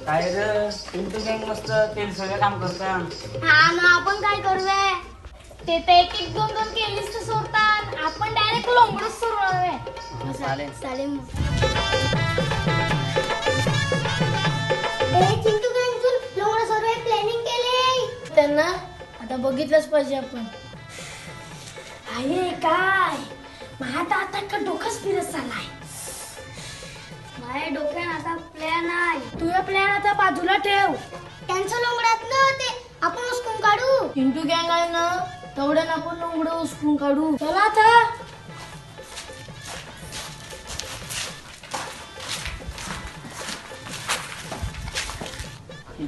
काय रे पिंटू गँग मस्त तेल सगळं काम करतात. हा ना आपण काय करूया ते तर एक एक दोन दोन केलीस तर सोडतात आपण डायरेक्ट लोंबडच सोडणार चालेल. चालेल ए चिंटू गँगतून लोंबडा सोडवाय प्लॅनिंग केले त्यांना आता बघितलंच पाहिजे आपण. अरे काय माझा आता का डोकंच फिरत चाललाय. माझ्या डोक्यात आता प्लॅन आहे. तुझा प्लॅन आता बाजूला ठेव. त्यांचं लोंगडात न ते आपण उचकून काढू. चिंटू गँग आहे ना तेवढ्यानं आपण लोंगडं उचकून काढू. चला आता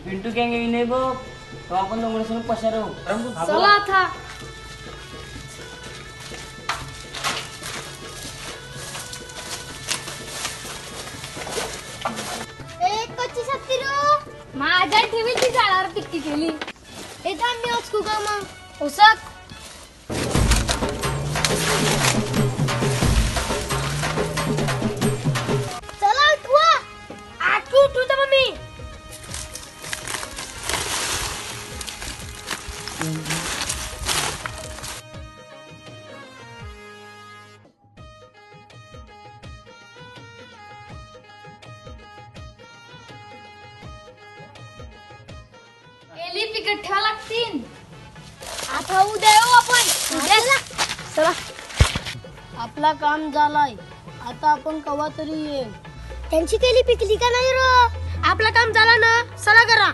पिंटू गँग नाही बघ तो आपण लोंगडे सोडून पशार चला आता एक कच्ची सत्तीरू माझ्या ठेवीची झाडावर टिक्की केली. येत मी उचकू का मग उसक चला उठवा आठवू उठू तर मम्मी. केली पिकट ठेवा लागतील. आता उद्या येऊ आपण. उद्या चला आपला काम झालाय आता आपण कवा तरी येईल. त्यांची केली पिकली का नाही रो. आपलं काम झालं ना चला करा.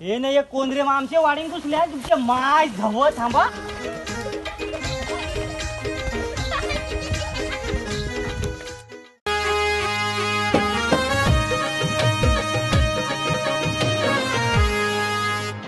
हे नाही कोण रे आमच्या वाडीन घुसल्या तुमच्या माय धव थांबा.